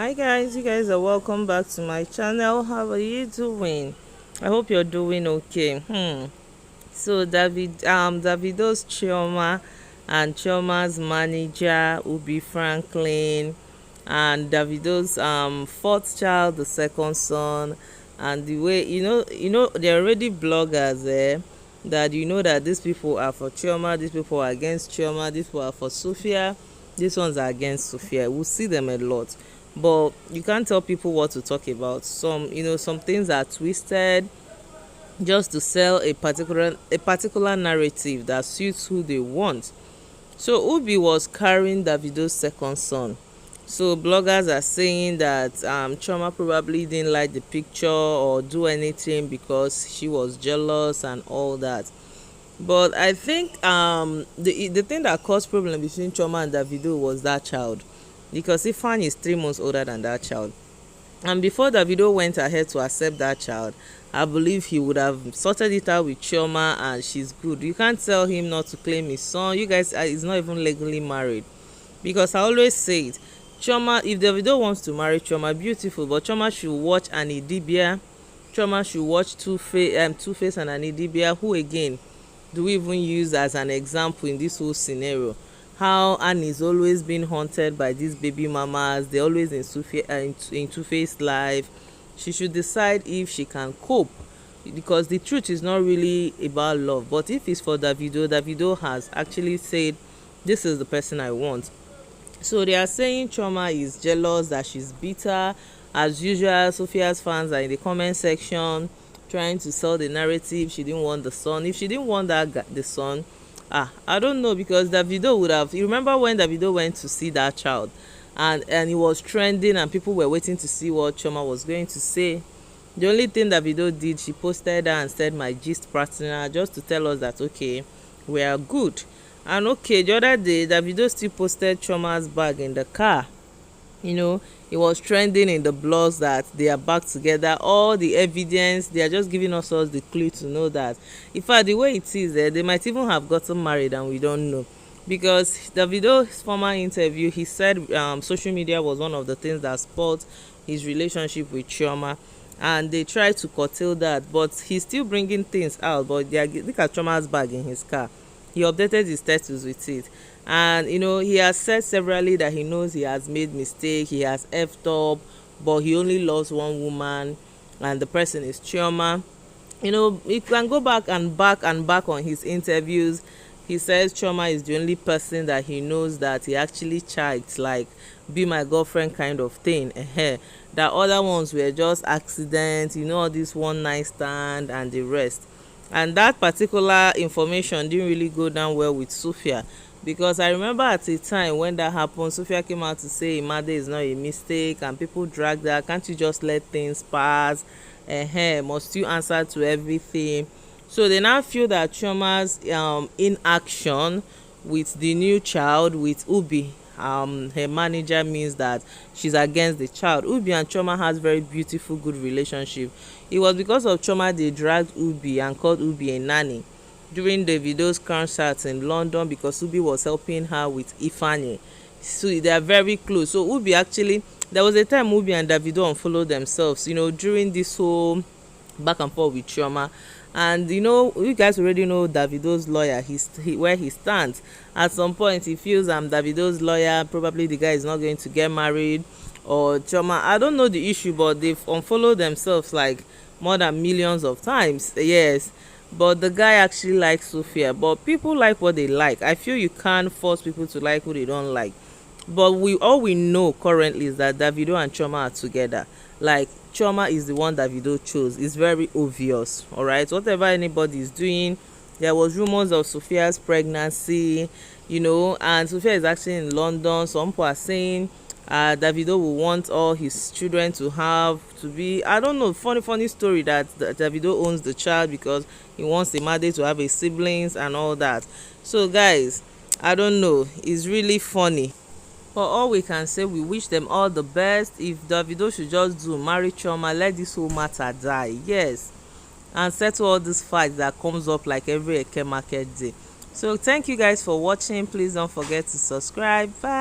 Hi guys, you guys are welcome back to my channel. How are you doing? I hope you're doing okay. So Davido's Chioma and Chioma's manager Ubi Franklin, and Davido's fourth child, the second son. And the way they're already bloggers that that these people are for Chioma, these people are against Chioma, these people are for Sophia, these ones are against Sophia. We'll see them a lot, but you can't tell people what to talk about. Some things are twisted just to sell a particular narrative that suits who they want. So Ubi was carrying Davido's second son. So bloggers are saying that Chioma probably didn't like the picture or do anything because she was jealous and all that. But I think the thing that caused problem between Chioma and Davido was that child, because Ifan is 3 months older than that child. And before Davido went ahead to accept that child, I believe he would have sorted it out with Chioma, and she's good. You can't tell him not to claim his son. You guys, he's not even legally married. Because I always say it, Chioma, if Davido wants to marry Chioma, beautiful, but Chioma should watch Anidibia. Chioma should watch Two-Face and Anidibia, who again do we even use as an example in this whole scenario. How Annie is always being haunted by these baby mamas. They're always in Two-Face life. She should decide if she can cope, because the truth is not really about love. But if it's for Davido has actually said, this is the person I want. So they are saying Chioma is jealous, that she's bitter. As usual, Sophia's fans are in the comment section trying to sell the narrative. She didn't want the son. If she didn't want the son, I don't know, because Davido would have. You remember when Davido went to see that child, and it was trending, and people were waiting to see what Chioma was going to say. The only thing Davido did, she posted her and said, "My gist partner," just to tell us that okay, we are good. And okay, the other day Davido still posted Chioma's bag in the car. It was trending in the blogs that they are back together. All the evidence, they are just giving us the clue to know that. In fact, the way it is, they might even have gotten married and we don't know. Because Davido's former interview, he said social media was one of the things that spoiled his relationship with Chioma, and they tried to curtail that, but he's still bringing things out. But look at Chioma's bag in his car. He updated his status with it, and he has said severally that he knows he has made mistake, he has effed up, but he only loves one woman, and the person is Chioma. He can go back and back on his interviews. He says Chioma is the only person that he knows that he actually checked, like be my girlfriend kind of thing. That other ones were just accidents, all this one night stand and the rest. And that particular information didn't really go down well with Sophia, because I remember at a time when that happened, Sophia came out to say Imade is not a mistake, and people dragged her. Can't you just let things pass? Must you answer to everything? So they now feel that Chioma's inaction with the new child, with Ubi, her manager, means that she's against the child. Ubi and Chioma has very beautiful, good relationship. It was because of Chioma they dragged Ubi and called Ubi a nanny during Davido's concert in London, because Ubi was helping her with Ifanye. So they are very close. So Ubi actually, there was a time Ubi and Davido unfollowed themselves, during this whole back and forth with Chioma. And you guys already know Davido's lawyer, where he stands. At some point he feels Davido's lawyer, probably the guy is not going to get married, or Chioma, I don't know the issue, but they've unfollowed themselves like more than millions of times. Yes, but the guy actually likes Sophia, but people like what they like. I feel you can't force people to like who they don't like. But all we know currently is that Davido and Chioma are together. Like, Chioma is the one Davido chose. It's very obvious. All right, whatever anybody is doing, there was rumors of Sophia's pregnancy, and Sophia is actually in London. Some people are saying Davido will want all his children to be, I don't know, funny story that Davido owns the child because he wants Imade to have a siblings and all that. So guys, I don't know, it's really funny. But all we can say, we wish them all the best. If Davido should just marry Chioma, let this whole matter die. Yes, and settle all this fight that comes up like every Eke market day. So thank you guys for watching. Please don't forget to subscribe. Bye.